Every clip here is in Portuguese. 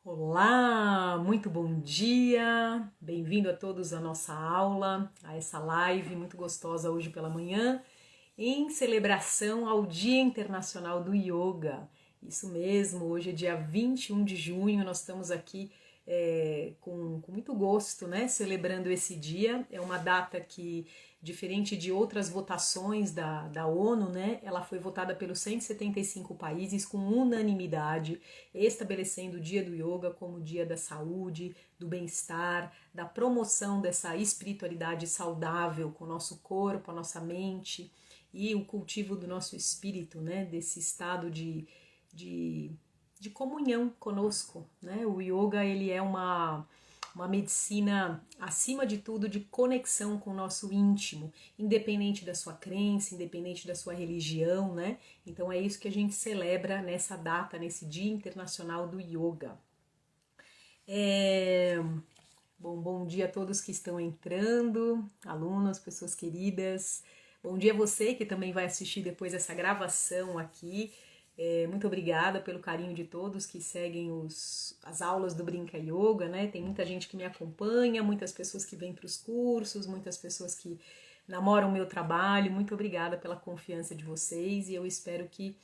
Olá, muito bom dia, bem-vindo a todos à nossa aula, a essa live muito gostosa hoje pela manhã, em celebração ao Dia Internacional do Yoga. Isso mesmo, hoje é dia 21 de junho, nós estamos aqui com muito gosto, né, celebrando esse dia. É uma data que, diferente de outras votações da ONU, né, ela foi votada pelos 175 países com unanimidade, estabelecendo o Dia do Yoga como o dia da saúde, do bem-estar, da promoção dessa espiritualidade saudável com o nosso corpo, a nossa mente e o cultivo do nosso espírito, né, desse estado de, de comunhão conosco, né? O yoga, ele é uma medicina, acima de tudo, de conexão com o nosso íntimo, independente da sua crença, independente da sua religião, né? Então é isso que a gente celebra nessa data, nesse Dia Internacional do Yoga. Bom dia a todos que estão entrando, alunos, pessoas queridas. Bom dia a você que também vai assistir depois essa gravação aqui. Muito obrigada pelo carinho de todos que seguem as aulas do Brinca Yoga, né? Tem muita gente que me acompanha, muitas pessoas que vêm para os cursos, muitas pessoas que namoram o meu trabalho. Muito obrigada pela confiança de vocês e eu espero que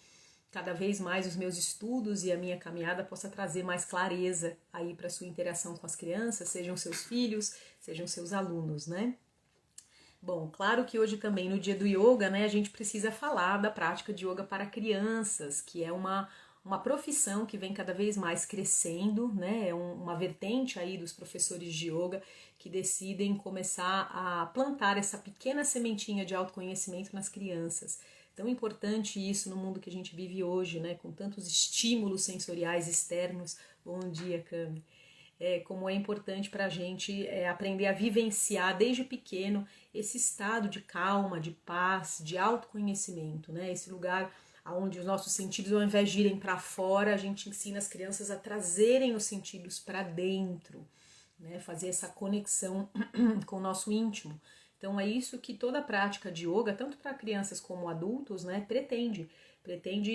cada vez mais os meus estudos e a minha caminhada possa trazer mais clareza aí para sua interação com as crianças, sejam seus filhos, sejam seus alunos, né? Bom, claro que hoje também no dia do yoga, né, a gente precisa falar da prática de yoga para crianças, que é uma profissão que vem cada vez mais crescendo, né, é uma vertente aí dos professores de yoga que decidem começar a plantar essa pequena sementinha de autoconhecimento nas crianças. Tão importante isso no mundo que a gente vive hoje, né, com tantos estímulos sensoriais externos. Bom dia, Cami. Como é importante para a gente aprender a vivenciar desde pequeno esse estado de calma, de paz, de autoconhecimento, né? Esse lugar onde os nossos sentidos, ao invés de irem para fora, a gente ensina as crianças a trazerem os sentidos para dentro, né? Fazer essa conexão com o nosso íntimo. Então é isso que toda a prática de yoga, tanto para crianças como adultos, né, pretende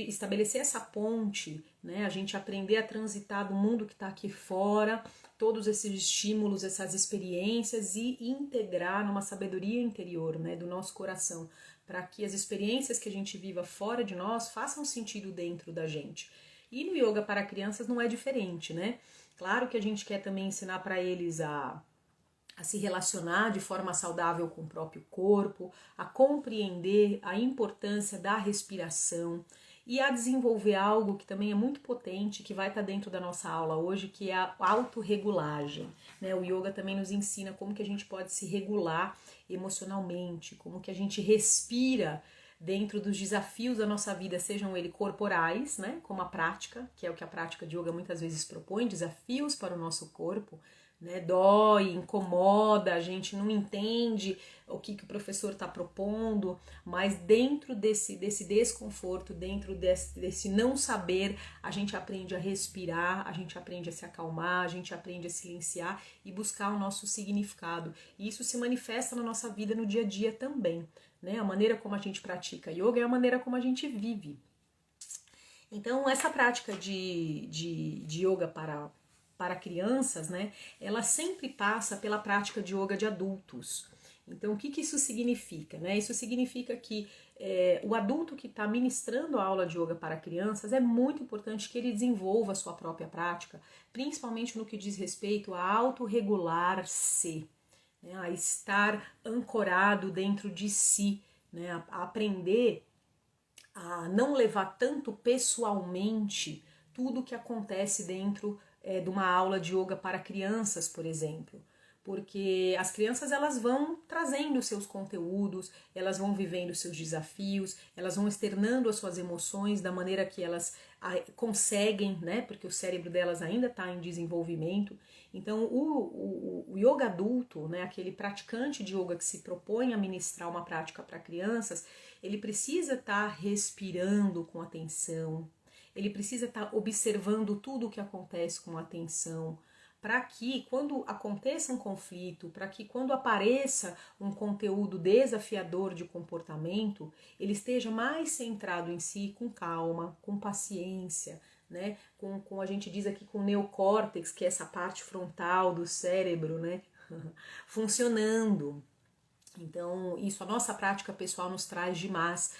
estabelecer essa ponte, né, a gente aprender a transitar do mundo que está aqui fora, todos esses estímulos, essas experiências e integrar numa sabedoria interior, né, do nosso coração, para que as experiências que a gente viva fora de nós façam sentido dentro da gente. E no yoga para crianças não é diferente, né? Claro que a gente quer também ensinar para eles a se relacionar de forma saudável com o próprio corpo, a compreender a importância da respiração e a desenvolver algo que também é muito potente, que vai estar dentro da nossa aula hoje, que é a autorregulagem, né? O yoga também nos ensina como que a gente pode se regular emocionalmente, como que a gente respira dentro dos desafios da nossa vida, sejam eles corporais, né? Como a prática, que é o que a prática de yoga muitas vezes propõe, desafios para o nosso corpo, né, dói, incomoda, a gente não entende o que o professor está propondo, mas dentro desse desconforto, dentro desse não saber, a gente aprende a respirar, a gente aprende a se acalmar, a gente aprende a silenciar e buscar o nosso significado. E isso se manifesta na nossa vida no dia a dia também, né? A maneira como a gente pratica yoga é a maneira como a gente vive. Então, essa prática de yoga para crianças, né, ela sempre passa pela prática de yoga de adultos. Então, o que isso significa? Né? Isso significa que o adulto que está ministrando a aula de yoga para crianças é muito importante que ele desenvolva a sua própria prática, principalmente no que diz respeito a autorregular-se, né, a estar ancorado dentro de si, né, a aprender a não levar tanto pessoalmente tudo o que acontece dentro de uma aula de yoga para crianças, por exemplo. Porque as crianças elas vão trazendo seus conteúdos, elas vão vivendo seus desafios, elas vão externando as suas emoções da maneira que elas conseguem, né? Porque o cérebro delas ainda está em desenvolvimento. Então o yoga adulto, né? Aquele praticante de yoga que se propõe a ministrar uma prática para crianças, ele precisa estar respirando com atenção, ele precisa estar observando tudo o que acontece com atenção, para que quando aconteça um conflito, para que quando apareça um conteúdo desafiador de comportamento, ele esteja mais centrado em si, com calma, com paciência, né? Com a gente diz aqui com o neocórtex, que é essa parte frontal do cérebro, né? Funcionando. Então, isso, a nossa prática pessoal nos traz demais,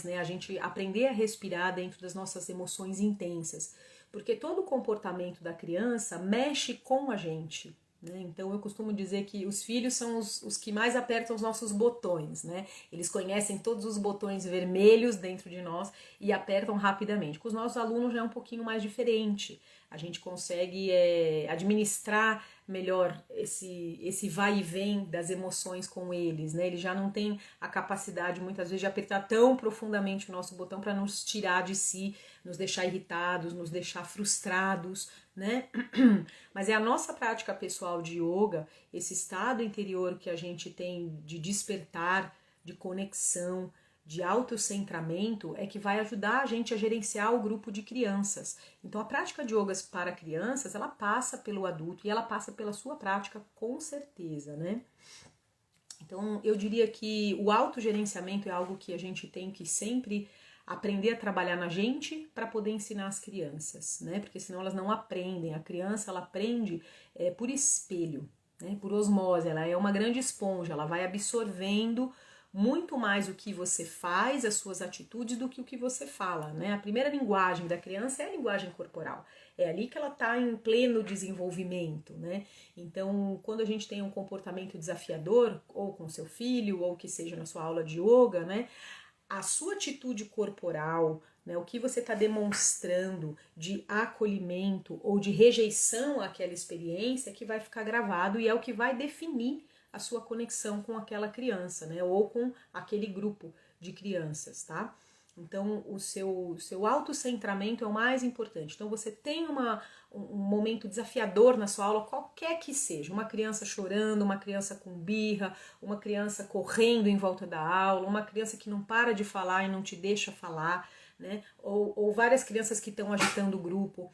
né? A gente aprender a respirar dentro das nossas emoções intensas. Porque todo o comportamento da criança mexe com a gente, né? Então, eu costumo dizer que os filhos são os que mais apertam os nossos botões, né? Eles conhecem todos os botões vermelhos dentro de nós e apertam rapidamente. Com os nossos alunos já é um pouquinho mais diferente. A gente consegue administrar melhor esse vai e vem das emoções com eles, né? Eles já não têm a capacidade muitas vezes de apertar tão profundamente o nosso botão para nos tirar de si, nos deixar irritados, nos deixar frustrados, né? Mas é a nossa prática pessoal de yoga, esse estado interior que a gente tem de despertar, de conexão, de autocentramento, é que vai ajudar a gente a gerenciar o grupo de crianças. Então a prática de yogas para crianças, ela passa pelo adulto e ela passa pela sua prática com certeza, né? Então eu diria que o autogerenciamento é algo que a gente tem que sempre aprender a trabalhar na gente para poder ensinar as crianças, né? Porque senão elas não aprendem. A criança, ela aprende por espelho, né? Por osmose, ela é uma grande esponja, ela vai absorvendo muito mais o que você faz, as suas atitudes, do que o que você fala, né? A primeira linguagem da criança é a linguagem corporal. É ali que ela está em pleno desenvolvimento, né? Então, quando a gente tem um comportamento desafiador, ou com seu filho, ou que seja na sua aula de yoga, né? A sua atitude corporal, né, o que você está demonstrando de acolhimento ou de rejeição àquela experiência, que vai ficar gravado e é o que vai definir a sua conexão com aquela criança, né, ou com aquele grupo de crianças, tá? Então, o seu autocentramento é o mais importante. Então, você tem um momento desafiador na sua aula, qualquer que seja. Uma criança chorando, uma criança com birra, uma criança correndo em volta da aula, uma criança que não para de falar e não te deixa falar, né? Ou várias crianças que estão agitando o grupo.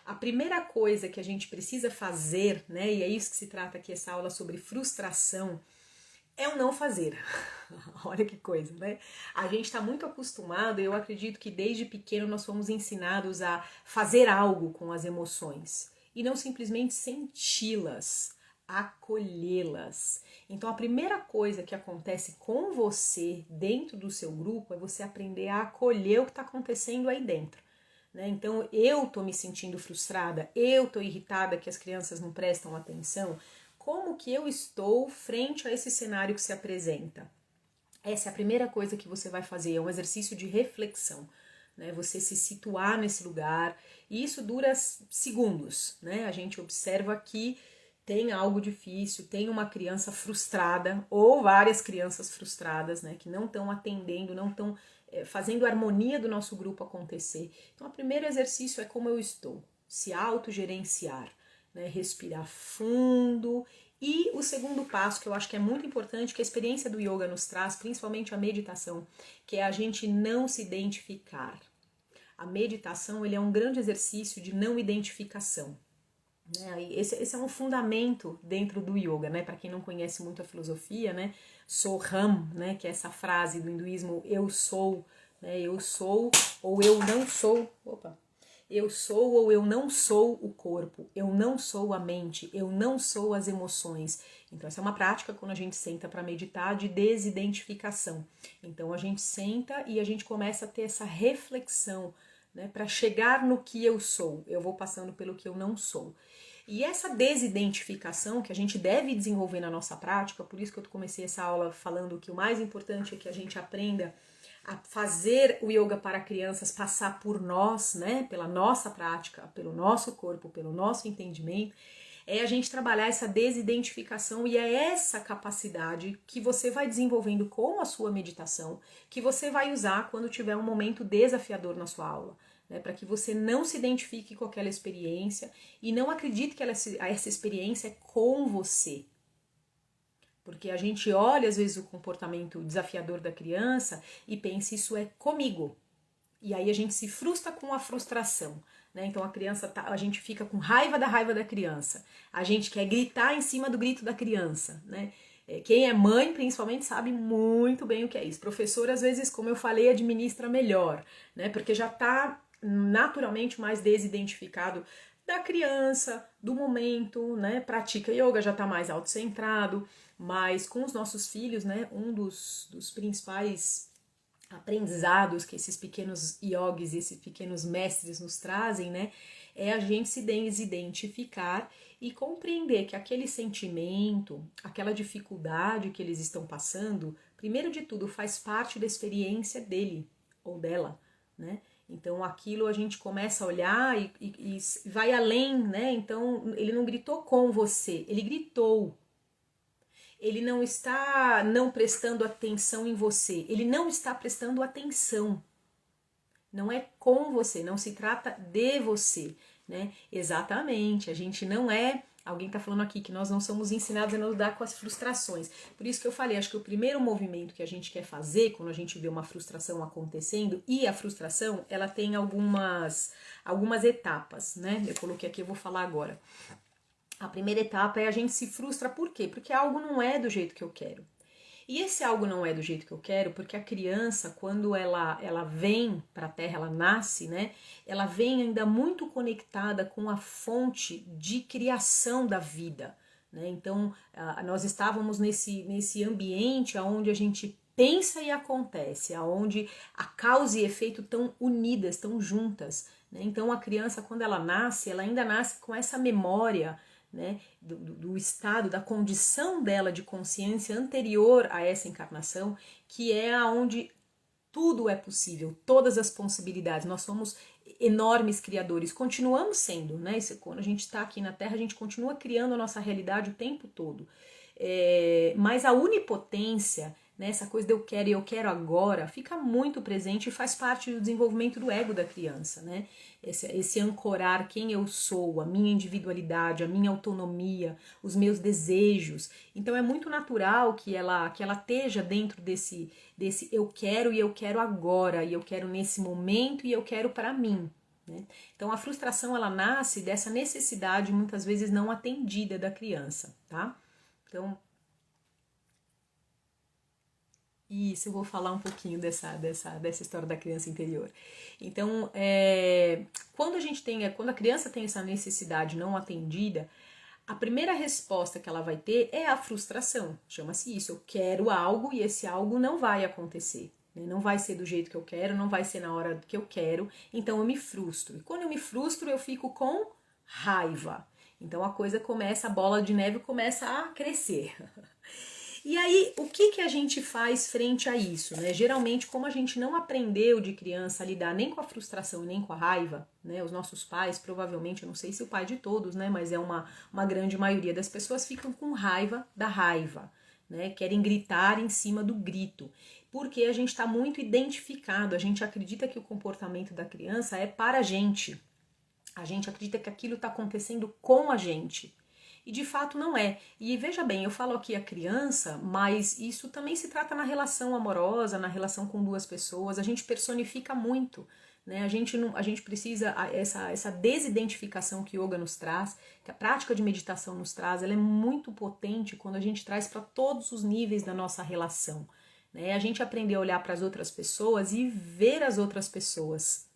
A primeira coisa que a gente precisa fazer, né? E é isso que se trata aqui, essa aula sobre frustração, é o não fazer. Olha que coisa, né? A gente está muito acostumado, eu acredito que desde pequeno nós fomos ensinados a fazer algo com as emoções e não simplesmente senti-las, acolhê-las. Então a primeira coisa que acontece com você dentro do seu grupo é você aprender a acolher o que está acontecendo aí dentro. Né? Então eu tô me sentindo frustrada, eu tô irritada que as crianças não prestam atenção. Como que eu estou frente a esse cenário que se apresenta? Essa é a primeira coisa que você vai fazer, é um exercício de reflexão, né? Você se situar nesse lugar, e isso dura segundos, né? A gente observa que tem algo difícil, tem uma criança frustrada, ou várias crianças frustradas, né? Que não estão atendendo, não estão fazendo a harmonia do nosso grupo acontecer. Então, o primeiro exercício é como eu estou, se autogerenciar, né? Respirar fundo. E o segundo passo, que eu acho que é muito importante, que a experiência do yoga nos traz, principalmente a meditação, que é a gente não se identificar. A meditação, ele é um grande exercício de não identificação. Né? Esse é um fundamento dentro do yoga, né? Para quem não conhece muito a filosofia, né? Soham, né? Que é essa frase do hinduísmo, eu sou, né? Eu sou ou eu não sou. Opa! Eu sou ou eu não sou o corpo, eu não sou a mente, eu não sou as emoções. Então essa é uma prática quando a gente senta para meditar de desidentificação. Então a gente senta e a gente começa a ter essa reflexão, né, para chegar no que eu sou. Eu vou passando pelo que eu não sou. E essa desidentificação que a gente deve desenvolver na nossa prática, por isso que eu comecei essa aula falando que o mais importante é que a gente aprenda a fazer o yoga para crianças passar por nós, né, pela nossa prática, pelo nosso corpo, pelo nosso entendimento, é a gente trabalhar essa desidentificação e é essa capacidade que você vai desenvolvendo com a sua meditação, que você vai usar quando tiver um momento desafiador na sua aula, né, para que você não se identifique com aquela experiência e não acredite que essa experiência é com você. Porque a gente olha, às vezes, o comportamento desafiador da criança e pensa, isso é comigo. E aí a gente se frustra com a frustração, né? Então a gente fica com raiva da criança. A gente quer gritar em cima do grito da criança, né? Quem é mãe, principalmente, sabe muito bem o que é isso. Professor, às vezes, como eu falei, administra melhor, né? Porque já está naturalmente mais desidentificado da criança, do momento, né? Pratica yoga, já está mais autocentrado, mas com os nossos filhos, né? Um dos principais aprendizados que esses pequenos yogis, esses pequenos mestres nos trazem, né? É a gente se desidentificar e compreender que aquele sentimento, aquela dificuldade que eles estão passando, primeiro de tudo, faz parte da experiência dele ou dela, né? Então aquilo a gente começa a olhar e vai além, né? Então ele não gritou com você, ele gritou. Ele não está não prestando atenção em você, ele não está prestando atenção. Não é com você, não se trata de você, né? Exatamente, a gente não é. Alguém está falando aqui que nós não somos ensinados a nos dar com as frustrações. Por isso que eu falei, acho que o primeiro movimento que a gente quer fazer quando a gente vê uma frustração acontecendo, e a frustração, ela tem algumas etapas, né? Eu coloquei aqui, eu vou falar agora. A primeira etapa é a gente se frustra, por quê? Porque algo não é do jeito que eu quero. E esse algo não é do jeito que eu quero, porque a criança, quando ela vem para a Terra, ela nasce, né? Ela vem ainda muito conectada com a fonte de criação da vida, né? Então, nós estávamos nesse ambiente onde a gente pensa e acontece, aonde a causa e efeito estão unidas, estão juntas, né? Então, a criança, quando ela nasce, ela ainda nasce com essa memória, né, do estado, da condição dela de consciência anterior a essa encarnação, que é aonde tudo é possível, todas as possibilidades. Nós somos enormes criadores, continuamos sendo, né? Quando a gente está aqui na Terra, a gente continua criando a nossa realidade o tempo todo. Mas a onipotência, né, essa coisa de eu quero e eu quero agora, fica muito presente e faz parte do desenvolvimento do ego da criança, né? Esse ancorar quem eu sou, a minha individualidade, a minha autonomia, os meus desejos. Então é muito natural que ela esteja dentro desse eu quero e eu quero agora, e eu quero nesse momento e eu quero para mim, né? Então a frustração ela nasce dessa necessidade muitas vezes não atendida da criança, tá? Então, isso, eu vou falar um pouquinho dessa história da criança interior. Então, quando a criança tem essa necessidade não atendida, a primeira resposta que ela vai ter é a frustração. Chama-se isso, eu quero algo e esse algo não vai acontecer, né? Não vai ser do jeito que eu quero, não vai ser na hora que eu quero, então eu me frustro. E quando eu me frustro, eu fico com raiva. Então a coisa começa, a bola de neve começa a crescer. E aí, o que a gente faz frente a isso, né? Geralmente, como a gente não aprendeu de criança a lidar nem com a frustração e nem com a raiva, né? Os nossos pais, provavelmente, eu não sei se o pai de todos, né? Mas é uma grande maioria das pessoas ficam com raiva da raiva, né? Querem gritar em cima do grito. Porque a gente está muito identificado, a gente acredita que o comportamento da criança é para a gente. A gente acredita que aquilo está acontecendo com a gente. E de fato não é. E veja bem, eu falo aqui a criança, mas isso também se trata na relação amorosa, na relação com duas pessoas. A gente personifica muito, né? A gente precisa, essa desidentificação que o yoga nos traz, que a prática de meditação nos traz, ela é muito potente quando a gente traz para todos os níveis da nossa relação, né? A gente aprender a olhar para as outras pessoas e ver as outras pessoas.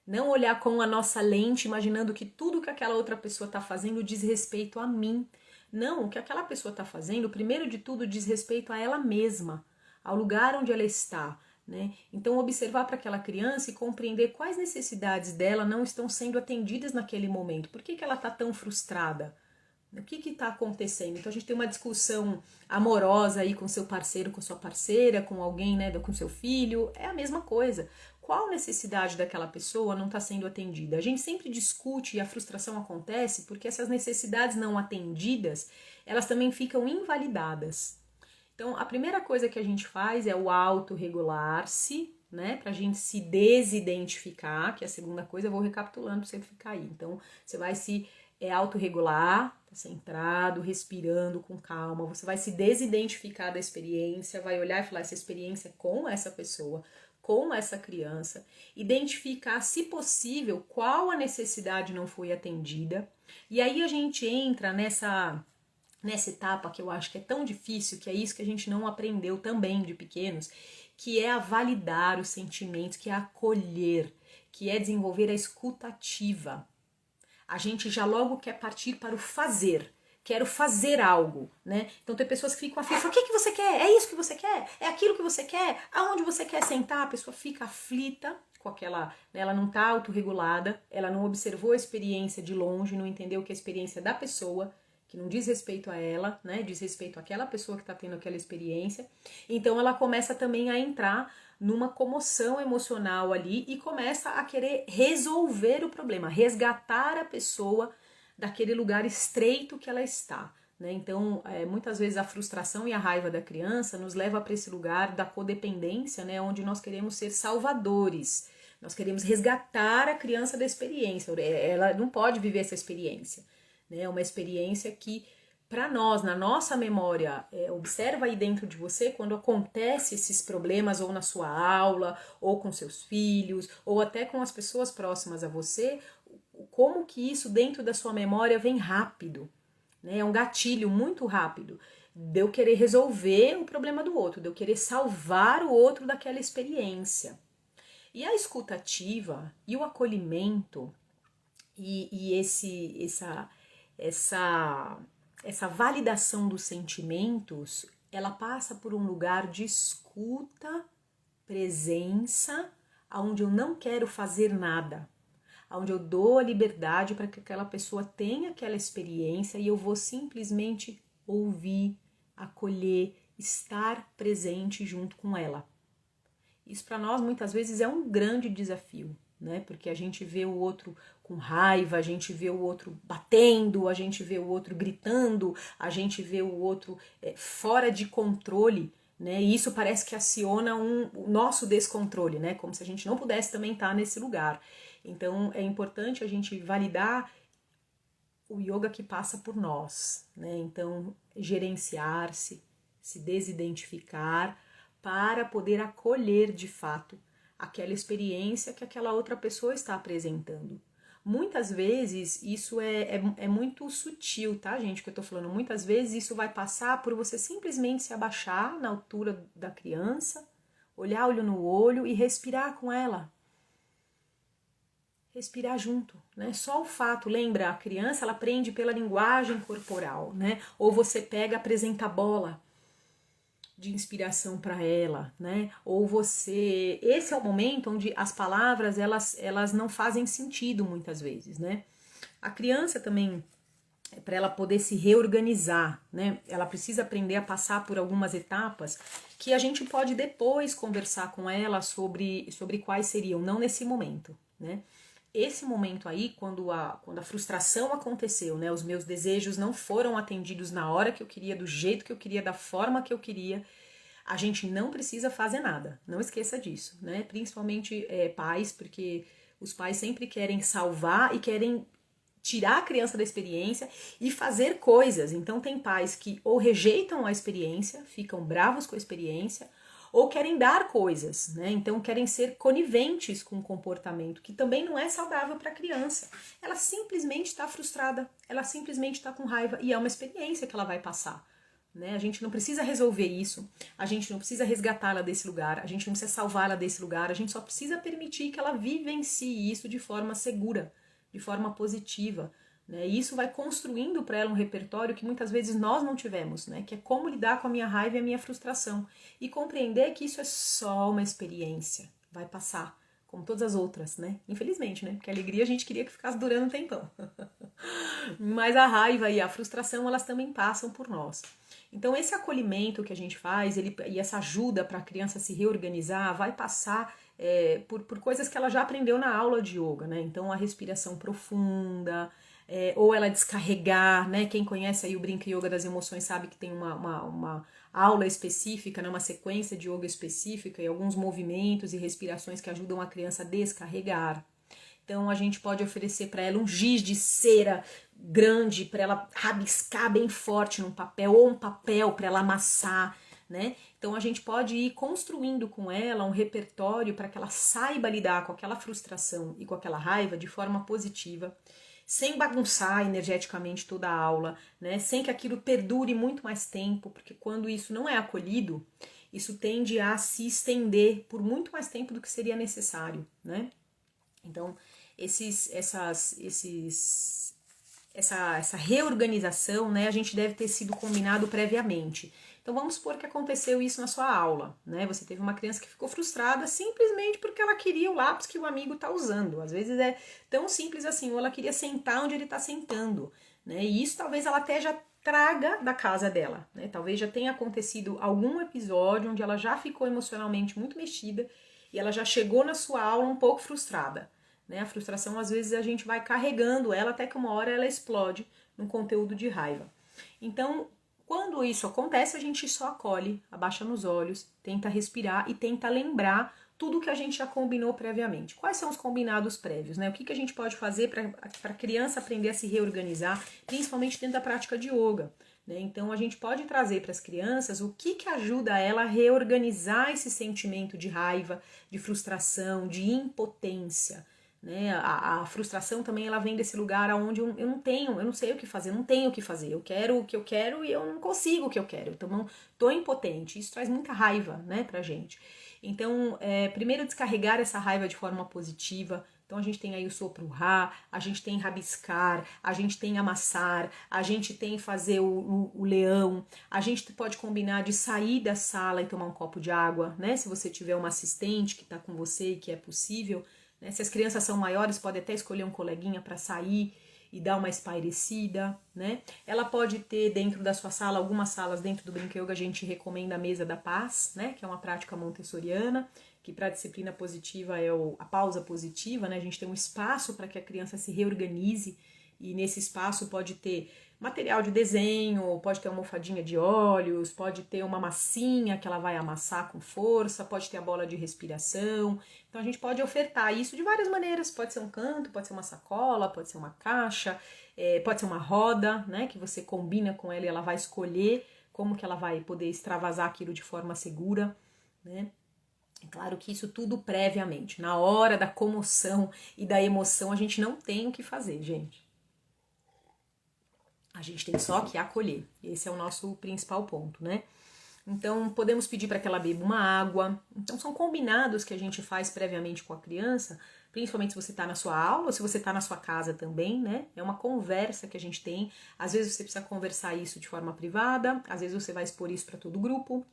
Não olhar com a nossa lente, imaginando que tudo que aquela outra pessoa está fazendo diz respeito a mim. Não, o que aquela pessoa está fazendo, primeiro de tudo, diz respeito a ela mesma, ao lugar onde ela está, né? Então, observar para aquela criança e compreender quais necessidades dela não estão sendo atendidas naquele momento. Por que ela está tão frustrada? O que está acontecendo? Então a gente tem uma discussão amorosa aí com seu parceiro, com sua parceira, com alguém, né, com seu filho, é a mesma coisa. Qual necessidade daquela pessoa não está sendo atendida? A gente sempre discute e a frustração acontece porque essas necessidades não atendidas, elas também ficam invalidadas. Então a primeira coisa que a gente faz é o autorregular-se, né, pra gente se desidentificar, que é a segunda coisa, eu vou recapitulando pra você ficar aí. Então você vai se autorregular, tá centrado, respirando com calma, você vai se desidentificar da experiência, vai olhar e falar, essa experiência é com essa pessoa, com essa criança, identificar, se possível, qual a necessidade não foi atendida, e aí a gente entra nessa etapa que eu acho que é tão difícil, que é isso que a gente não aprendeu também de pequenos, que é a validar os sentimentos, que é acolher, que é desenvolver a escuta ativa. A gente já logo quer partir para o fazer. Quero fazer algo, né? Então tem pessoas que ficam aflitas. O que você quer? É isso que você quer? É aquilo que você quer? Aonde você quer sentar? A pessoa fica aflita com aquela... Né? Ela não está autorregulada, ela não observou a experiência de longe, não entendeu que a experiência da pessoa, que não diz respeito a ela, né? Diz respeito àquela pessoa que está tendo aquela experiência. Então ela começa também a entrar numa comoção emocional ali e começa a querer resolver o problema, resgatar a pessoa daquele lugar estreito que ela está. Né? Então, muitas vezes a frustração e a raiva da criança nos leva para esse lugar da codependência, né? Onde nós queremos ser salvadores, nós queremos resgatar a criança da experiência, ela não pode viver essa experiência. Né? É uma experiência que, para nós, na nossa memória, observa aí dentro de você quando acontece esses problemas ou na sua aula, ou com seus filhos, ou até com as pessoas próximas a você, como que isso dentro da sua memória vem rápido, né? É um gatilho muito rápido de eu querer resolver o problema do outro, de eu querer salvar o outro daquela experiência. E a escuta ativa e o acolhimento e essa validação dos sentimentos, ela passa por um lugar de escuta, presença, onde eu não quero fazer nada, onde eu dou a liberdade para que aquela pessoa tenha aquela experiência e eu vou simplesmente ouvir, acolher, estar presente junto com ela. Isso para nós muitas vezes é um grande desafio, né? Porque a gente vê o outro com raiva, a gente vê o outro batendo, a gente vê o outro gritando, a gente vê o outro fora de controle, né? E isso parece que aciona o nosso descontrole, né? Como se a gente não pudesse também estar nesse lugar. Então é importante a gente validar o yoga que passa por nós, né? Então gerenciar-se, se desidentificar para poder acolher de fato aquela experiência que aquela outra pessoa está apresentando. Muitas vezes isso é muito sutil, tá, gente? Que eu tô falando. Muitas vezes isso vai passar por você simplesmente se abaixar na altura da criança, olhar olho no olho e respirar com ela. Respirar junto, né? Só o fato, lembra, a criança ela aprende pela linguagem corporal, né? Ou você pega, apresenta a bola de inspiração para ela, né? Ou você, esse é o momento onde as palavras elas não fazem sentido muitas vezes, né? A criança também, para ela poder se reorganizar, né? Ela precisa aprender a passar por algumas etapas que a gente pode depois conversar com ela sobre quais seriam, não nesse momento, né? Esse momento aí, quando a frustração aconteceu, né? Os meus desejos não foram atendidos na hora que eu queria, do jeito que eu queria, da forma que eu queria, a gente não precisa fazer nada. Não esqueça disso, né? Principalmente pais, porque os pais sempre querem salvar e querem tirar a criança da experiência e fazer coisas. Então tem pais que ou rejeitam a experiência, ficam bravos com a experiência, ou querem dar coisas, né? Então querem ser coniventes com o comportamento, que também não é saudável para a criança. Ela simplesmente está frustrada, ela simplesmente está com raiva e é uma experiência que ela vai passar. Né? A gente não precisa resolver isso, a gente não precisa resgatá-la desse lugar, a gente não precisa salvá-la desse lugar, a gente só precisa permitir que ela vivencie isso de forma segura, de forma positiva. Né? E isso vai construindo para ela um repertório que muitas vezes nós não tivemos, né? Que é como lidar com a minha raiva e a minha frustração. E compreender que isso é só uma experiência, vai passar, como todas as outras, né? Infelizmente, né? Porque a alegria a gente queria que ficasse durando um tempão. Mas a raiva e a frustração, elas também passam por nós. Então esse acolhimento que a gente faz e essa ajuda para a criança se reorganizar vai passar por coisas que ela já aprendeu na aula de yoga, né? Então a respiração profunda, ou ela descarregar, né? Quem conhece aí o Brinca Yoga das Emoções sabe que tem uma aula específica, né? Uma sequência de yoga específica e alguns movimentos e respirações que ajudam a criança a descarregar. Então a gente pode oferecer para ela um giz de cera grande para ela rabiscar bem forte num papel, ou um papel para ela amassar, né? Então a gente pode ir construindo com ela um repertório para que ela saiba lidar com aquela frustração e com aquela raiva de forma positiva, sem bagunçar energeticamente toda a aula, né? Sem que aquilo perdure muito mais tempo, porque quando isso não é acolhido, isso tende a se estender por muito mais tempo do que seria necessário, né? Então, essa reorganização, né, a gente deve ter sido combinado previamente. Então vamos supor que aconteceu isso na sua aula, né? Você teve uma criança que ficou frustrada simplesmente porque ela queria o lápis que o amigo está usando. Às vezes é tão simples assim, ou ela queria sentar onde ele está sentando, né? E isso talvez ela até já traga da casa dela, né? Talvez já tenha acontecido algum episódio onde ela já ficou emocionalmente muito mexida e ela já chegou na sua aula um pouco frustrada, né? A frustração, às vezes, a gente vai carregando ela até que uma hora ela explode num conteúdo de raiva. Então, quando isso acontece, a gente só acolhe, abaixa nos olhos, tenta respirar e tenta lembrar tudo que a gente já combinou previamente. Quais são os combinados prévios, né? O que a gente pode fazer para a criança aprender a se reorganizar, principalmente dentro da prática de yoga, né? Então, a gente pode trazer para as crianças o que ajuda ela a reorganizar esse sentimento de raiva, de frustração, de impotência, né? A frustração também ela vem desse lugar onde eu não sei o que fazer, não tenho o que fazer, eu quero o que eu quero e eu não consigo o que eu quero, então não tô impotente, isso traz muita raiva, né, pra gente. Então, primeiro descarregar essa raiva de forma positiva. Então a gente tem aí o sopro Rá, a gente tem rabiscar, a gente tem amassar, a gente tem fazer o leão, a gente pode combinar de sair da sala e tomar um copo de água, né? Se você tiver uma assistente que tá com você e que é possível, né? Se as crianças são maiores, pode até escolher um coleguinha para sair e dar uma espairecida, né? Ela pode ter dentro da sua sala, algumas salas dentro do Brinca Yoga a gente recomenda a mesa da paz, né? Que é uma prática montessoriana, que para a disciplina positiva é a pausa positiva, né? A gente tem um espaço para que a criança se reorganize e nesse espaço pode ter material de desenho, pode ter uma almofadinha de óleos, pode ter uma massinha que ela vai amassar com força, pode ter a bola de respiração. Então a gente pode ofertar isso de várias maneiras, pode ser um canto, pode ser uma sacola, pode ser uma caixa, pode ser uma roda, né, que você combina com ela e ela vai escolher como que ela vai poder extravasar aquilo de forma segura, né. É claro que isso tudo previamente, na hora da comoção e da emoção a gente não tem o que fazer, gente. A gente tem só que acolher. Esse é o nosso principal ponto, né? Então, podemos pedir para que ela beba uma água. Então, são combinados que a gente faz previamente com a criança, principalmente se você está na sua aula ou se você está na sua casa também, né? É uma conversa que a gente tem. Às vezes você precisa conversar isso de forma privada, às vezes você vai expor isso para todo o grupo.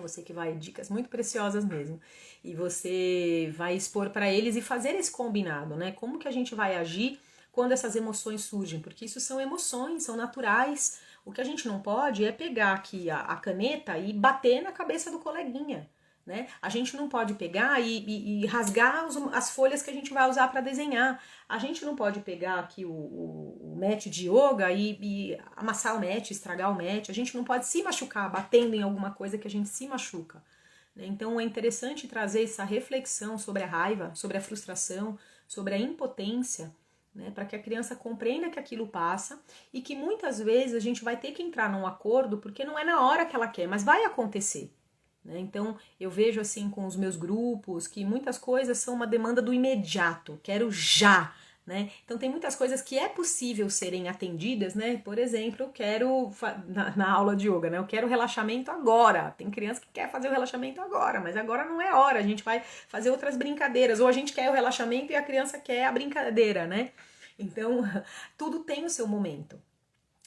Você que vai, dicas muito preciosas mesmo. E você vai expor para eles e fazer esse combinado, né? Como que a gente vai agir quando essas emoções surgem, porque isso são emoções, são naturais. O que a gente não pode é pegar aqui a caneta e bater na cabeça do coleguinha, né? A gente não pode pegar e rasgar as folhas que a gente vai usar para desenhar. A gente não pode pegar aqui o mat de yoga e amassar o mat, estragar o mat. A gente não pode se machucar batendo em alguma coisa que a gente se machuca. Então é interessante trazer essa reflexão sobre a raiva, sobre a frustração, sobre a impotência, né, para que a criança compreenda que aquilo passa e que muitas vezes a gente vai ter que entrar num acordo porque não é na hora que ela quer, mas vai acontecer. Né? Então eu vejo assim com os meus grupos que muitas coisas são uma demanda do imediato, quero já. Né? Então tem muitas coisas que é possível serem atendidas, né? Por exemplo, eu quero na aula de yoga, né? Eu quero relaxamento agora. Tem criança que quer fazer o relaxamento agora, mas agora não é hora. A gente vai fazer outras brincadeiras, ou a gente quer o relaxamento e a criança quer a brincadeira, né? Então tudo tem o seu momento.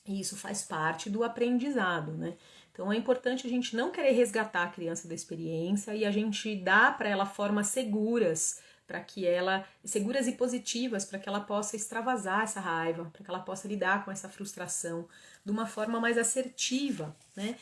E isso faz parte do aprendizado, né? Então é importante a gente não querer resgatar a criança da experiência e a gente dar para ela formas seguras para que ela, seguras e positivas, para que ela possa extravasar essa raiva, para que ela possa lidar com essa frustração de uma forma mais assertiva, né?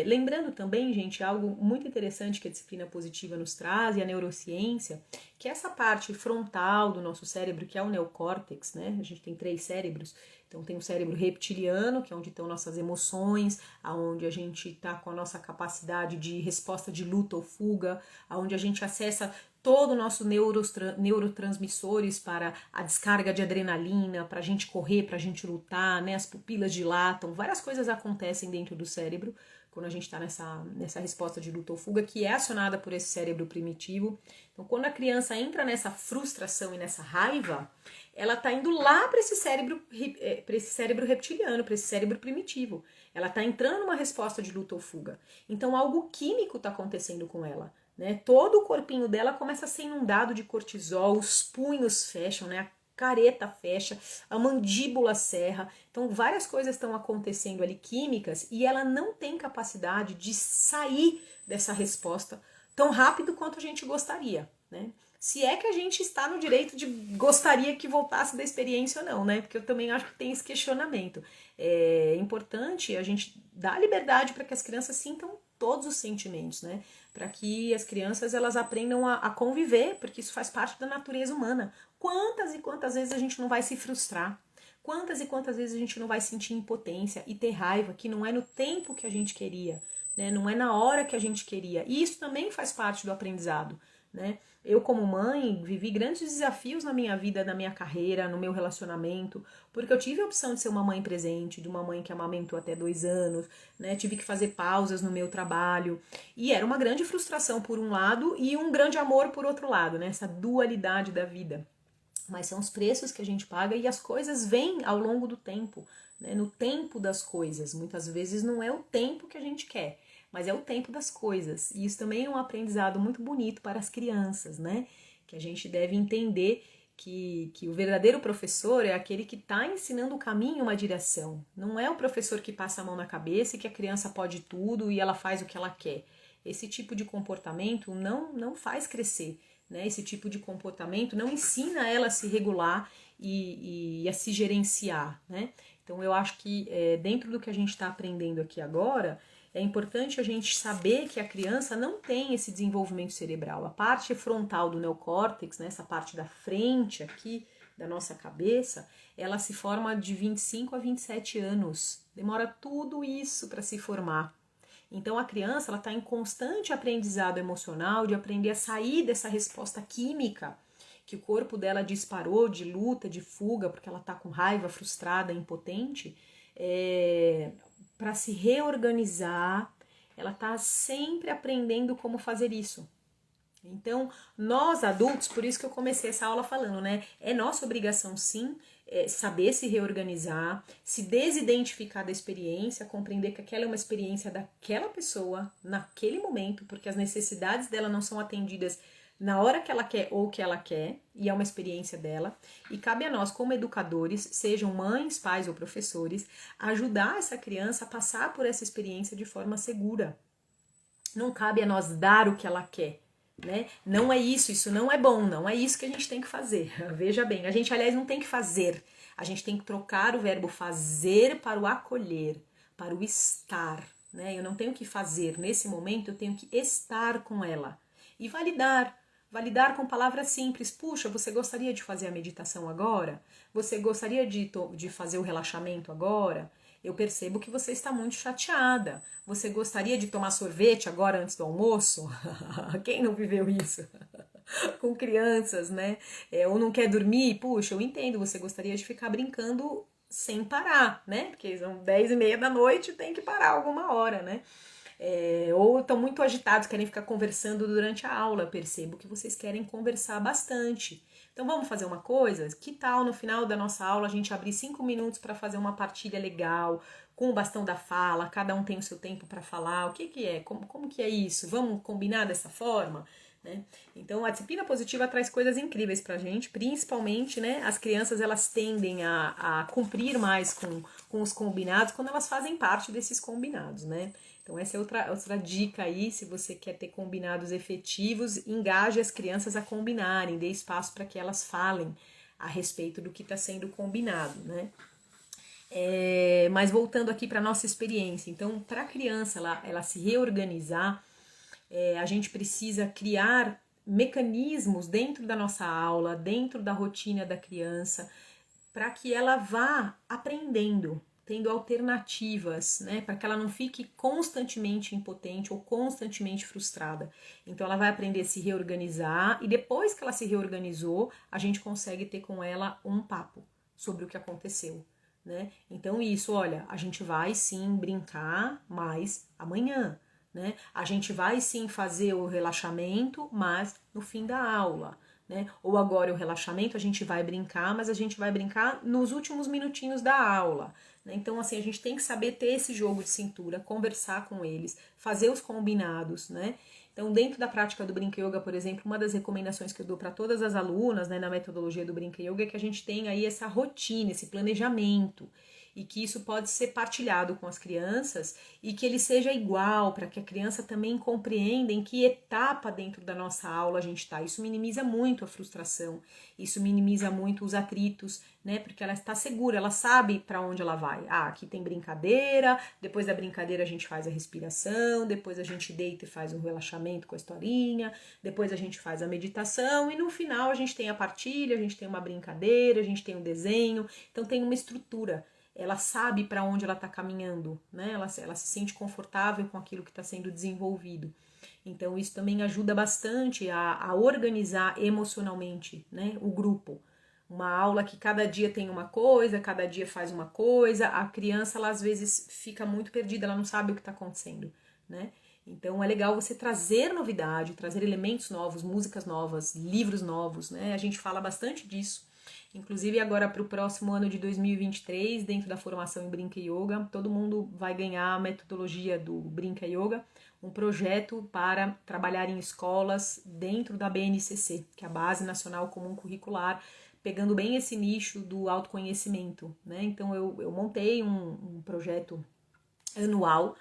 Lembrando também, gente, algo muito interessante que a disciplina positiva nos traz e a neurociência, que essa parte frontal do nosso cérebro, que é o neocórtex, né? A gente tem 3 cérebros. Então tem o cérebro reptiliano, que é onde estão nossas emoções, aonde a gente está com a nossa capacidade de resposta de luta ou fuga, aonde a gente acessa todo o nosso neurotransmissores para a descarga de adrenalina, para a gente correr, para a gente lutar, né? As pupilas dilatam, várias coisas acontecem dentro do cérebro quando a gente está nessa resposta de luta ou fuga, que é acionada por esse cérebro primitivo. Então, quando a criança entra nessa frustração e nessa raiva, ela está indo lá para esse cérebro reptiliano, para esse cérebro primitivo. Ela está entrando numa resposta de luta ou fuga. Então, algo químico está acontecendo com ela. Né? Todo o corpinho dela começa a ser inundado de cortisol, os punhos fecham, né? A careta fecha, a mandíbula serra. Então, várias coisas estão acontecendo ali químicas e ela não tem capacidade de sair dessa resposta tão rápido quanto a gente gostaria, né? Se é que a gente está no direito de gostaria que voltasse da experiência ou não, né? Porque eu também acho que tem esse questionamento. É importante a gente dar liberdade para que as crianças sintam todos os sentimentos, né? Para que as crianças elas aprendam a conviver, porque isso faz parte da natureza humana. Quantas e quantas vezes a gente não vai se frustrar? Quantas e quantas vezes a gente não vai sentir impotência e ter raiva, que não é no tempo que a gente queria, né? Não é na hora que a gente queria. E isso também faz parte do aprendizado, né? Eu, como mãe, vivi grandes desafios na minha vida, na minha carreira, no meu relacionamento, porque eu tive a opção de ser uma mãe presente, de uma mãe que amamentou até 2 anos, né? Tive que fazer pausas no meu trabalho, e era uma grande frustração por um lado e um grande amor por outro lado, né? Essa dualidade da vida. Mas são os preços que a gente paga e as coisas vêm ao longo do tempo, né? No tempo das coisas. Muitas vezes não é o tempo que a gente quer, mas é o tempo das coisas. E isso também é um aprendizado muito bonito para as crianças, né? Que a gente deve entender que o verdadeiro professor é aquele que está ensinando o caminho, uma direção. Não é o professor que passa a mão na cabeça e que a criança pode tudo e ela faz o que ela quer. Esse tipo de comportamento não faz crescer, né? Esse tipo de comportamento não ensina ela a se regular e a se gerenciar, né? Então eu acho que dentro do que a gente está aprendendo aqui agora, é importante a gente saber que a criança não tem esse desenvolvimento cerebral. A parte frontal do neocórtex, né, essa parte da frente aqui da nossa cabeça, ela se forma de 25 a 27 anos. Demora tudo isso para se formar. Então a criança ela está em constante aprendizado emocional, de aprender a sair dessa resposta química que o corpo dela disparou de luta, de fuga, porque ela está com raiva, frustrada, impotente, para se reorganizar, ela está sempre aprendendo como fazer isso. Então, nós adultos, por isso que eu comecei essa aula falando, né? É nossa obrigação, sim, saber se reorganizar, se desidentificar da experiência, compreender que aquela é uma experiência daquela pessoa, naquele momento, porque as necessidades dela não são atendidas na hora que ela quer ou que ela quer, e é uma experiência dela, e cabe a nós, como educadores, sejam mães, pais ou professores, ajudar essa criança a passar por essa experiência de forma segura. Não cabe a nós dar o que ela quer, né? Não é isso não é bom, não é isso que a gente tem que fazer. Veja bem, a gente, aliás, não tem que fazer, a gente tem que trocar o verbo fazer para o acolher, para o estar, né? Eu não tenho que fazer, nesse momento eu tenho que estar com ela e validar com palavras simples. Puxa, você gostaria de fazer a meditação agora? Você gostaria de fazer o relaxamento agora? Eu percebo que você está muito chateada. Você gostaria de tomar sorvete agora antes do almoço? Quem não viveu isso? Com crianças, né? Ou não quer dormir? Puxa, eu entendo, você gostaria de ficar brincando sem parar, né? Porque são 10:30 da noite, tem que parar alguma hora, né? Ou estão muito agitados, querem ficar conversando durante a aula. Percebo que vocês querem conversar bastante. Então vamos fazer uma coisa? Que tal no final da nossa aula a gente abrir 5 minutos para fazer uma partilha legal, com o bastão da fala, cada um tem o seu tempo para falar, o que é? Como que é isso? Vamos combinar dessa forma? Né? Então a disciplina positiva traz coisas incríveis pra gente, principalmente, né, as crianças elas tendem a cumprir mais com os combinados quando elas fazem parte desses combinados, né? Então essa é outra dica aí, se você quer ter combinados efetivos, engaje as crianças a combinarem, dê espaço para que elas falem a respeito do que está sendo combinado, né? Mas voltando aqui para a nossa experiência, então para a criança ela se reorganizar, a gente precisa criar mecanismos dentro da nossa aula, dentro da rotina da criança, para que ela vá aprendendo. tendo alternativas, né, para que ela não fique constantemente impotente ou constantemente frustrada. Então ela vai aprender a se reorganizar e depois que ela se reorganizou, a gente consegue ter com ela um papo sobre o que aconteceu, né? Então isso, olha, a gente vai sim brincar mais amanhã, né? A gente vai sim fazer o relaxamento, mas no fim da aula, né? Ou agora o relaxamento a gente vai brincar, mas a gente vai brincar nos últimos minutinhos da aula, né? Então assim, a gente tem que saber ter esse jogo de cintura, conversar com eles, fazer os combinados, né? Então, dentro da prática do Brinca Yoga, por exemplo, uma das recomendações que eu dou para todas as alunas, né, na metodologia do Brinca Yoga é que a gente tenha aí essa rotina, esse planejamento, e que isso pode ser partilhado com as crianças e que ele seja igual, para que a criança também compreenda em que etapa dentro da nossa aula a gente está. Isso minimiza muito a frustração, isso minimiza muito os atritos, né? Porque ela está segura, ela sabe para onde ela vai. Ah, aqui tem brincadeira, depois da brincadeira a gente faz a respiração, depois a gente deita e faz um relaxamento com a historinha, depois a gente faz a meditação e no final a gente tem a partilha, a gente tem uma brincadeira, a gente tem um desenho, então tem uma estrutura. Ela sabe para onde ela está caminhando, né? Ela se sente confortável com aquilo que está sendo desenvolvido. Então isso também ajuda bastante a organizar emocionalmente, né, o grupo. Uma aula que cada dia tem uma coisa, cada dia faz uma coisa, a criança ela às vezes fica muito perdida, ela não sabe o que está acontecendo, né? Então é legal você trazer novidade, trazer elementos novos, músicas novas, livros novos, né? A gente fala bastante disso. Inclusive agora para o próximo ano de 2023, dentro da formação em Brinca Yoga, todo mundo vai ganhar a metodologia do Brinca Yoga, um projeto para trabalhar em escolas dentro da BNCC, que é a Base Nacional Comum Curricular, pegando bem esse nicho do autoconhecimento, né? Então eu montei um projeto anual,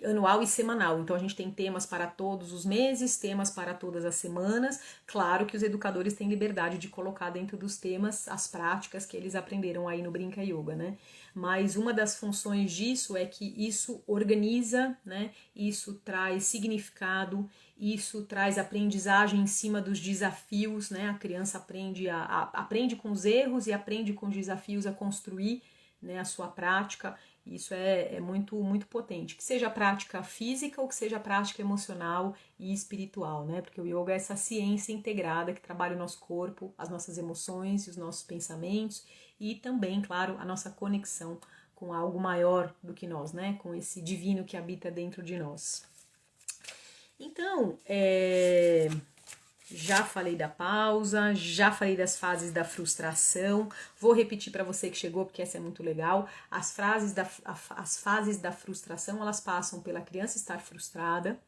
anual e semanal. Então a gente tem temas para todos os meses, temas para todas as semanas. Claro que os educadores têm liberdade de colocar dentro dos temas as práticas que eles aprenderam aí no Brinca Yoga, né? Mas uma das funções disso é que isso organiza, né? Isso traz significado, isso traz aprendizagem em cima dos desafios, né? A criança aprende com os erros e aprende com os desafios a construir, né, a sua prática. Isso é muito, muito potente. Que seja prática física ou que seja prática emocional e espiritual, né? Porque o yoga é essa ciência integrada que trabalha o nosso corpo, as nossas emoções e os nossos pensamentos e também, claro, a nossa conexão com algo maior do que nós, né? Com esse divino que habita dentro de nós. Então, já falei da pausa, já falei das fases da frustração. Vou repetir para você que chegou, porque essa é muito legal. As fases da frustração, elas passam pela criança estar frustrada,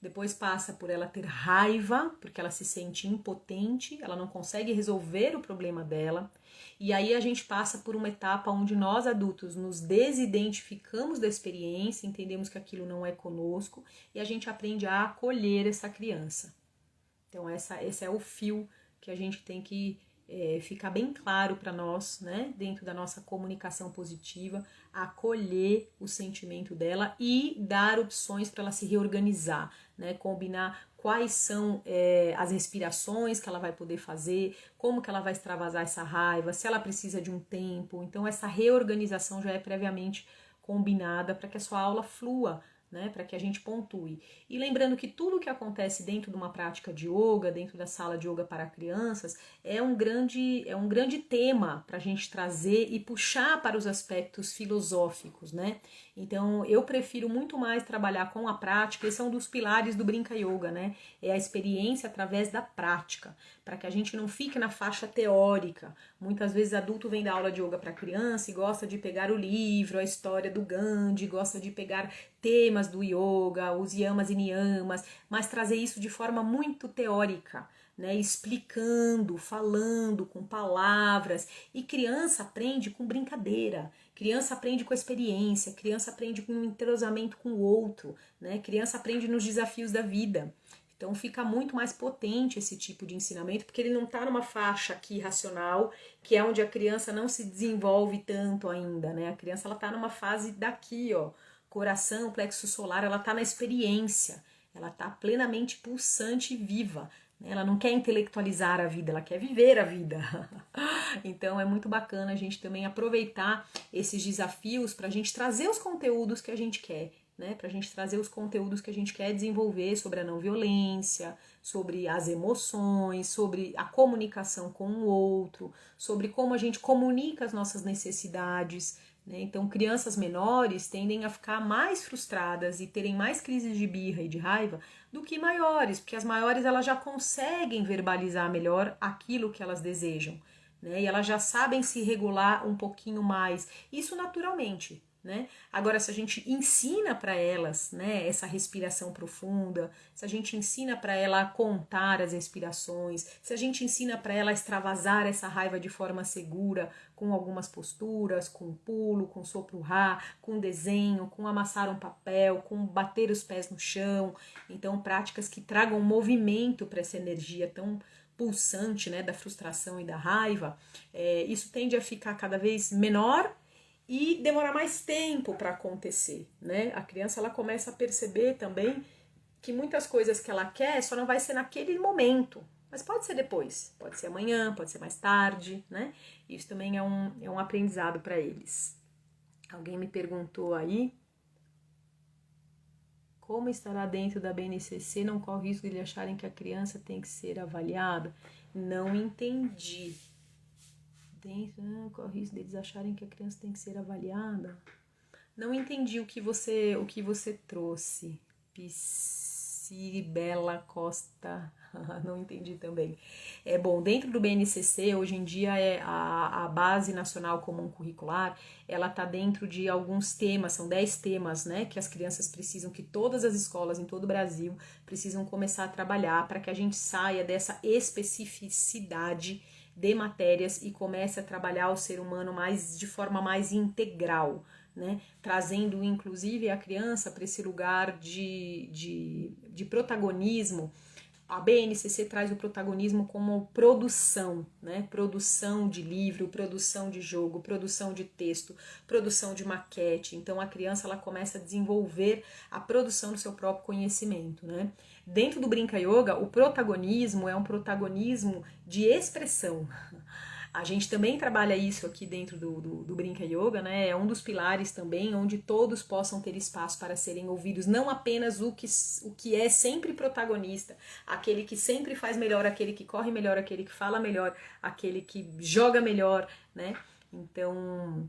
depois passa por ela ter raiva, porque ela se sente impotente, ela não consegue resolver o problema dela. E aí a gente passa por uma etapa onde nós adultos nos desidentificamos da experiência, entendemos que aquilo não é conosco e a gente aprende a acolher essa criança. Então esse é o fio que a gente tem que ficar bem claro para nós, né, dentro da nossa comunicação positiva, acolher o sentimento dela e dar opções para ela se reorganizar, né, combinar quais são as respirações que ela vai poder fazer, como que ela vai extravasar essa raiva, se ela precisa de um tempo. Então essa reorganização já é previamente combinada para que a sua aula flua, né, para que a gente pontue. E lembrando que tudo que acontece dentro de uma prática de yoga, dentro da sala de yoga para crianças, é um grande tema para a gente trazer e puxar para os aspectos filosóficos, né? Então eu prefiro muito mais trabalhar com a prática, esse é um dos pilares do Brinca Yoga, né? É a experiência através da prática, para que a gente não fique na faixa teórica. Muitas vezes adulto vem da aula de yoga para criança e gosta de pegar o livro, a história do Gandhi, gosta de pegar temas do yoga, os yamas e niyamas, mas trazer isso de forma muito teórica, né? Explicando, falando com palavras. E criança aprende com brincadeira, criança aprende com a experiência, criança aprende com um entrosamento com o outro, né? Criança aprende nos desafios da vida. Então fica muito mais potente esse tipo de ensinamento, porque ele não está numa faixa aqui racional, que é onde a criança não se desenvolve tanto ainda, né? A criança ela está numa fase daqui, ó, coração, plexo solar, ela está na experiência, ela está plenamente pulsante e viva, né? Ela não quer intelectualizar a vida, ela quer viver a vida. Então é muito bacana a gente também aproveitar esses desafios para a gente trazer os conteúdos que a gente quer, né? Para a gente trazer os conteúdos que a gente quer desenvolver sobre a não violência, sobre as emoções, sobre a comunicação com o outro, sobre como a gente comunica as nossas necessidades, né? Então, crianças menores tendem a ficar mais frustradas e terem mais crises de birra e de raiva do que maiores, porque as maiores elas já conseguem verbalizar melhor aquilo que elas desejam, né? E elas já sabem se regular um pouquinho mais, isso naturalmente, né? Agora, se a gente ensina para elas, né, essa respiração profunda, se a gente ensina para ela a contar as respirações, se a gente ensina para ela a extravasar essa raiva de forma segura, com algumas posturas, com pulo, com sopro rá, com desenho, com amassar um papel, com bater os pés no chão, então práticas que tragam movimento para essa energia tão pulsante, né, da frustração e da raiva, isso tende a ficar cada vez menor e demorar mais tempo para acontecer, né? A criança ela começa a perceber também que muitas coisas que ela quer só não vai ser naquele momento, mas pode ser depois, pode ser amanhã, pode ser mais tarde, né? Isso também é um aprendizado para eles. Alguém me perguntou aí como estará dentro da BNCC, não corre risco de eles acharem que a criança tem que ser avaliada? Não entendi. Corre risco deles acharem que a criança tem que ser avaliada? Não entendi o que você trouxe. Piscibela Costa. Não entendi também. Bom, dentro do BNCC, hoje em dia a Base Nacional Comum Curricular, ela está dentro de alguns temas, são 10 temas, né, que as crianças precisam, que todas as escolas em todo o Brasil precisam começar a trabalhar para que a gente saia dessa especificidade de matérias e comece a trabalhar o ser humano de forma mais integral, né? Trazendo inclusive a criança para esse lugar de protagonismo. A BNCC traz o protagonismo como produção, né? Produção de livro, produção de jogo, produção de texto, produção de maquete. Então a criança ela começa a desenvolver a produção do seu próprio conhecimento, né? Dentro do Brinca Yoga, o protagonismo é um protagonismo de expressão. A gente também trabalha isso aqui dentro do Brinca Yoga, né? É um dos pilares também, onde todos possam ter espaço para serem ouvidos, não apenas o que é sempre protagonista, aquele que sempre faz melhor, aquele que corre melhor, aquele que fala melhor, aquele que joga melhor, né? Então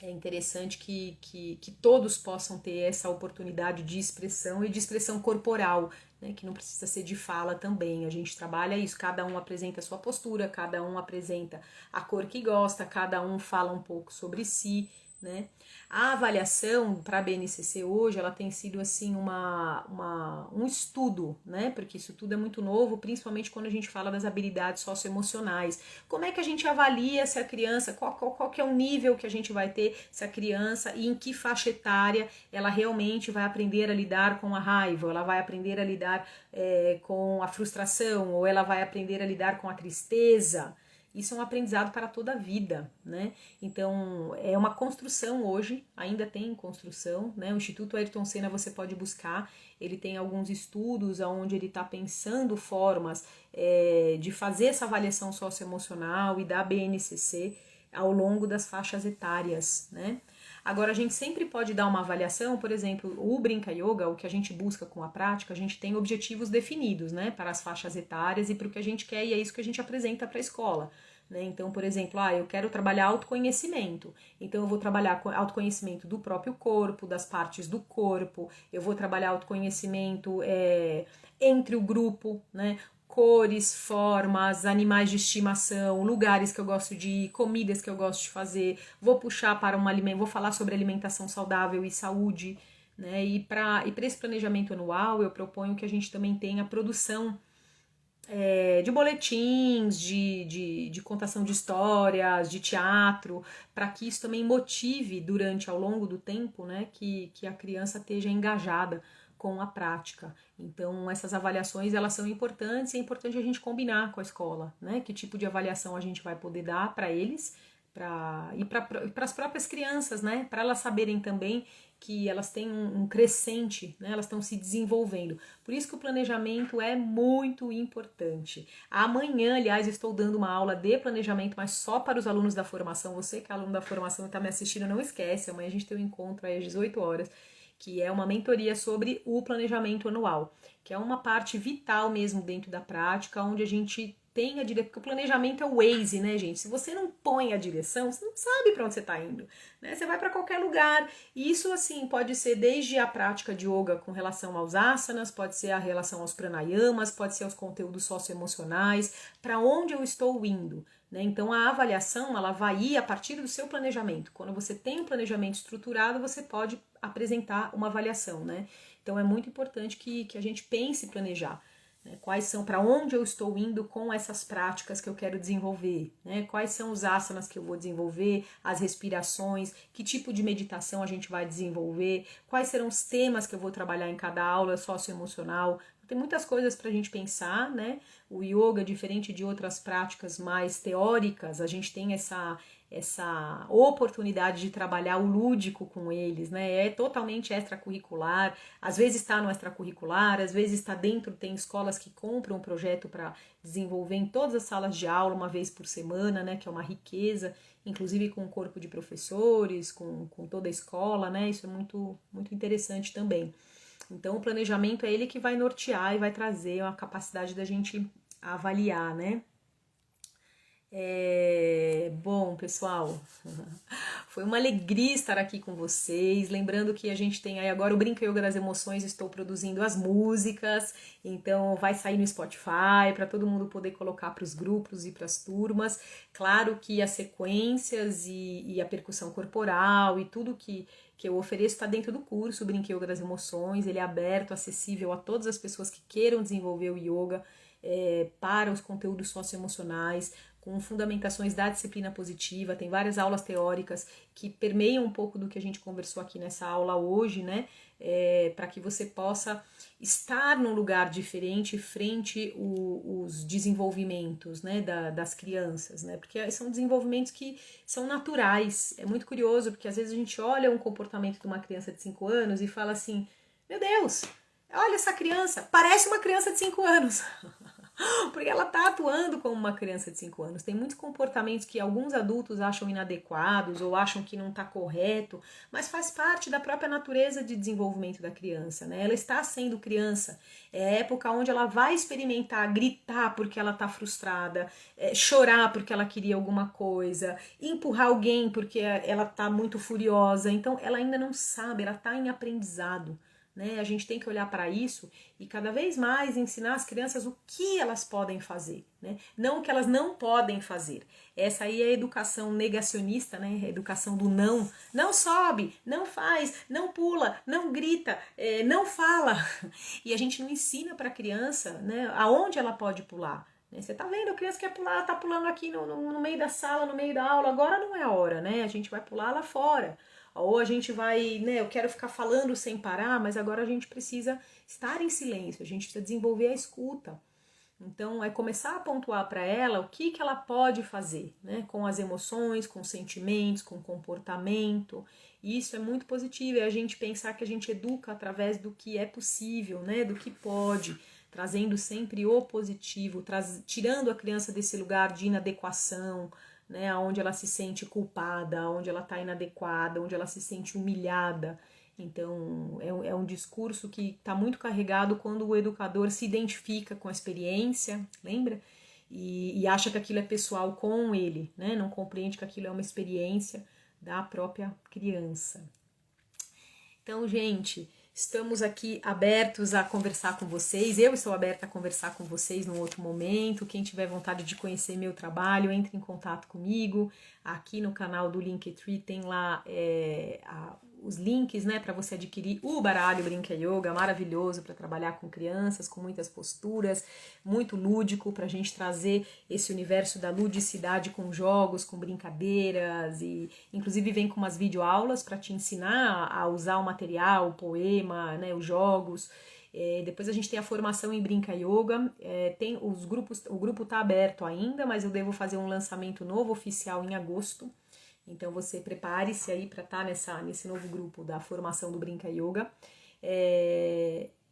é interessante que todos possam ter essa oportunidade de expressão e de expressão corporal, né, que não precisa ser de fala também. A gente trabalha isso, cada um apresenta a sua postura, cada um apresenta a cor que gosta, cada um fala um pouco sobre si, né? A avaliação para a BNCC hoje, ela tem sido assim um estudo, né? Porque isso tudo é muito novo, principalmente quando a gente fala das habilidades socioemocionais. Como é que a gente avalia se a criança, qual que é o nível que a gente vai ter se a criança e em que faixa etária ela realmente vai aprender a lidar com a raiva, ela vai aprender a lidar com a frustração, ou ela vai aprender a lidar com a tristeza. Isso é um aprendizado para toda a vida, né? Então, é uma construção hoje, ainda tem construção, né? O Instituto Ayrton Senna você pode buscar, ele tem alguns estudos onde ele está pensando formas de fazer essa avaliação socioemocional e da BNCC ao longo das faixas etárias, né? Agora, a gente sempre pode dar uma avaliação, por exemplo, o Brinca Yoga, o que a gente busca com a prática, a gente tem objetivos definidos, né, para as faixas etárias e para o que a gente quer, e é isso que a gente apresenta para a escola. Né? Então, por exemplo, eu quero trabalhar autoconhecimento, então eu vou trabalhar autoconhecimento do próprio corpo, das partes do corpo, eu vou trabalhar autoconhecimento entre o grupo, né? Cores, formas, animais de estimação, lugares que eu gosto de ir, comidas que eu gosto de fazer, vou puxar para vou falar sobre alimentação saudável e saúde, né? E para esse planejamento anual eu proponho que a gente também tenha produção de boletins, de contação de histórias, de teatro, para que isso também motive ao longo do tempo, né, que a criança esteja engajada com a prática. Então, essas avaliações, elas são importantes, e é importante a gente combinar com a escola, né, que tipo de avaliação a gente vai poder dar para eles, e para as próprias crianças, né? Para elas saberem também que elas têm um crescente, né? Elas estão se desenvolvendo. Por isso que o planejamento é muito importante. Amanhã, aliás, estou dando uma aula de planejamento, mas só para os alunos da formação. Você que é aluno da formação e está me assistindo, não esquece, amanhã a gente tem um encontro aí às 18 horas, que é uma mentoria sobre o planejamento anual, que é uma parte vital mesmo dentro da prática, onde a gente tem a direção, porque o planejamento é o Waze, né, gente? Se você não põe a direção, você não sabe para onde você está indo, né? Você vai para qualquer lugar. E isso, assim, pode ser desde a prática de yoga com relação aos asanas, pode ser a relação aos pranayamas, pode ser aos conteúdos socioemocionais, para onde eu estou indo, né? Então, a avaliação, ela vai ir a partir do seu planejamento. Quando você tem um planejamento estruturado, você pode apresentar uma avaliação, né? Então, é muito importante que a gente pense em planejar. Quais são, para onde eu estou indo com essas práticas que eu quero desenvolver, né? Quais são os asanas que eu vou desenvolver, as respirações, que tipo de meditação a gente vai desenvolver, quais serão os temas que eu vou trabalhar em cada aula socioemocional. Tem muitas coisas para a gente pensar, né? O yoga, diferente de outras práticas mais teóricas, a gente tem essa oportunidade de trabalhar o lúdico com eles, né? É totalmente extracurricular, às vezes está no extracurricular, às vezes está dentro, tem escolas que compram um projeto para desenvolver em todas as salas de aula uma vez por semana, né? Que é uma riqueza, inclusive com o corpo de professores, com toda a escola, né? Isso é muito, muito interessante também. Então o planejamento é ele que vai nortear e vai trazer a capacidade da gente avaliar, né? Bom, pessoal, foi uma alegria estar aqui com vocês. Lembrando que a gente tem aí agora o Brinca Yoga das Emoções, estou produzindo as músicas, então vai sair no Spotify para todo mundo poder colocar para os grupos e para as turmas. Claro que as sequências e a percussão corporal e tudo que eu ofereço está dentro do curso Brinca Yoga das Emoções. Ele é aberto, acessível a todas as pessoas que queiram desenvolver o yoga para os conteúdos socioemocionais, com fundamentações da disciplina positiva. Tem várias aulas teóricas que permeiam um pouco do que a gente conversou aqui nessa aula hoje, né? Para que você possa estar num lugar diferente frente os desenvolvimentos, né, das crianças, né? Porque são desenvolvimentos que são naturais. É muito curioso, porque às vezes a gente olha um comportamento de uma criança de 5 anos e fala assim: meu Deus, olha essa criança, parece uma criança de 5 anos. Porque ela está atuando como uma criança de 5 anos. Tem muitos comportamentos que alguns adultos acham inadequados ou acham que não está correto, mas faz parte da própria natureza de desenvolvimento da criança, né? Ela está sendo criança. É a época onde ela vai experimentar gritar porque ela está frustrada, chorar porque ela queria alguma coisa, empurrar alguém porque ela está muito furiosa. Então ela ainda não sabe, ela está em aprendizado. Né? A gente tem que olhar para isso e cada vez mais ensinar as crianças o que elas podem fazer, né? Não o que elas não podem fazer. Essa aí é a educação negacionista, né? A educação do não. Não sobe, não faz, não pula, não grita, não fala. E a gente não ensina para a criança, né, aonde ela pode pular. Você tá vendo, a criança quer pular, ela tá pulando aqui no meio da sala, no meio da aula, agora não é a hora, né? A gente vai pular lá fora. Ou a gente vai, né, eu quero ficar falando sem parar, mas agora a gente precisa estar em silêncio, a gente precisa desenvolver a escuta. Então, é começar a pontuar para ela o que ela pode fazer, né, com as emoções, com os sentimentos, com o comportamento. E isso é muito positivo, é a gente pensar que a gente educa através do que é possível, né, do que pode, trazendo sempre o positivo, tirando a criança desse lugar de inadequação, né, onde ela se sente culpada, onde ela está inadequada, onde ela se sente humilhada. Então, é um discurso que está muito carregado quando o educador se identifica com a experiência, lembra? E acha que aquilo é pessoal com ele, né? Não compreende que aquilo é uma experiência da própria criança. Então, gente, estamos aqui abertos a conversar com vocês. Eu estou aberta a conversar com vocês num outro momento. Quem tiver vontade de conhecer meu trabalho, entre em contato comigo. Aqui no canal do Linktree tem lá os links, né, para você adquirir o baralho Brinca Yoga, maravilhoso para trabalhar com crianças, com muitas posturas, muito lúdico para a gente trazer esse universo da ludicidade com jogos, com brincadeiras, e inclusive vem com umas videoaulas para te ensinar a usar o material, o poema, né, os jogos. Depois a gente tem a formação em Brinca Yoga, tem os grupos, o grupo está aberto ainda, mas eu devo fazer um lançamento novo oficial em agosto. Então você prepare-se aí para estar nesse novo grupo da formação do Brinca Yoga.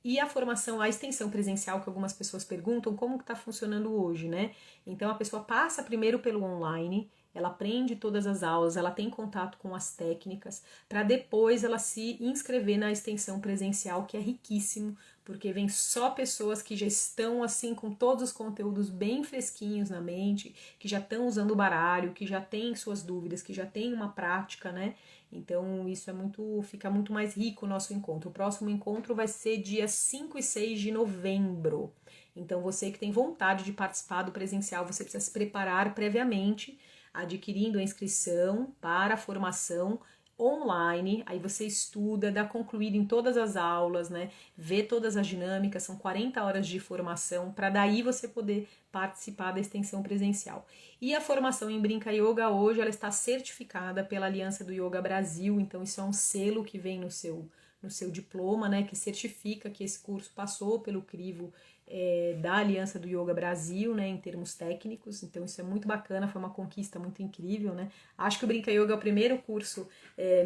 E a formação, a extensão presencial, que algumas pessoas perguntam como que está funcionando hoje, né? Então a pessoa passa primeiro pelo online, ela aprende todas as aulas, ela tem contato com as técnicas, para depois ela se inscrever na extensão presencial, que é riquíssimo, porque vem só pessoas que já estão assim com todos os conteúdos bem fresquinhos na mente, que já estão usando o baralho, que já têm suas dúvidas, que já têm uma prática, né? Então isso fica muito mais rico o nosso encontro. O próximo encontro vai ser dia 5 e 6 de novembro. Então você que tem vontade de participar do presencial, você precisa se preparar previamente, adquirindo a inscrição para a formação online, aí você estuda, dá concluído em todas as aulas, né? Vê todas as dinâmicas, são 40 horas de formação, para daí você poder participar da extensão presencial. E a formação em Brinca Yoga hoje, ela está certificada pela Aliança do Yoga Brasil, então isso é um selo que vem no seu diploma, né? Que certifica que esse curso passou pelo crivo da Aliança do Yoga Brasil, né, em termos técnicos, então isso é muito bacana, foi uma conquista muito incrível, né? Acho que o Brinca Yoga é o primeiro curso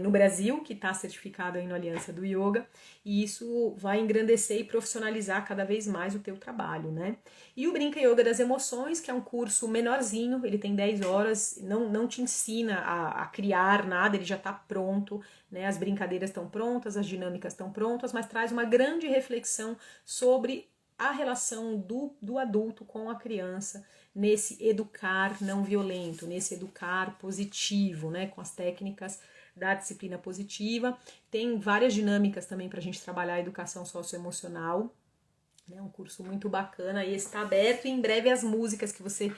no Brasil que está certificado aí na Aliança do Yoga, e isso vai engrandecer e profissionalizar cada vez mais o teu trabalho, né? E o Brinca Yoga das Emoções, que é um curso menorzinho, ele tem 10 horas, não te ensina a criar nada, ele já está pronto, né? As brincadeiras estão prontas, as dinâmicas estão prontas, mas traz uma grande reflexão sobre a relação do adulto com a criança nesse educar não violento, nesse educar positivo, né, com as técnicas da disciplina positiva. Tem várias dinâmicas também para a gente trabalhar a educação socioemocional, né, um curso muito bacana e está aberto, e em breve as músicas que você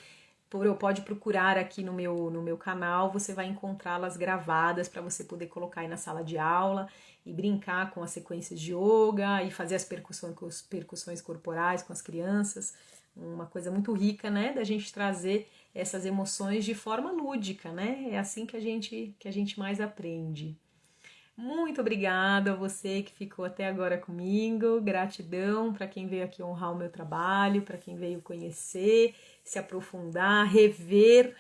pode procurar aqui no meu canal, você vai encontrá-las gravadas para você poder colocar aí na sala de aula e brincar com as sequências de yoga e fazer as percussões corporais com as crianças. Uma coisa muito rica, né, da gente trazer essas emoções de forma lúdica, né? É assim que a gente mais aprende. Muito obrigada a você que ficou até agora comigo, gratidão para quem veio aqui honrar o meu trabalho, para quem veio conhecer, se aprofundar, rever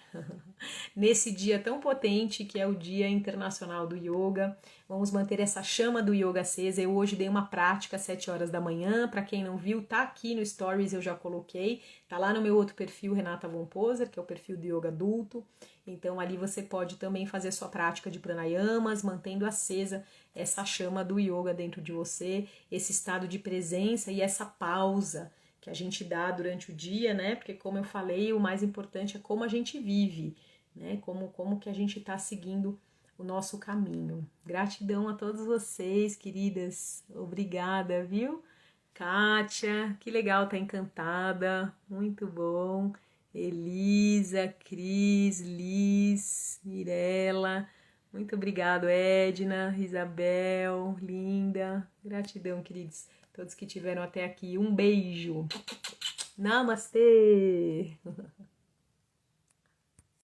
nesse dia tão potente que é o Dia Internacional do Yoga. Vamos manter essa chama do yoga acesa. Eu hoje dei uma prática às 7 horas da manhã, para quem não viu, tá aqui no Stories, eu já coloquei, tá lá no meu outro perfil, Renata Von Poser, que é o perfil do yoga adulto. Então ali você pode também fazer sua prática de pranayamas, mantendo acesa essa chama do yoga dentro de você, esse estado de presença e essa pausa que a gente dá durante o dia, né? Porque como eu falei, o mais importante é como a gente vive, né? Como que a gente está seguindo o nosso caminho. Gratidão a todos vocês, queridas. Obrigada, viu? Kátia, que legal, tá encantada. Muito bom. Elisa, Cris, Liz, Mirella. Muito obrigado, Edna, Isabel, Linda. Gratidão, queridos. Todos que tiveram até aqui. Um beijo. Namastê!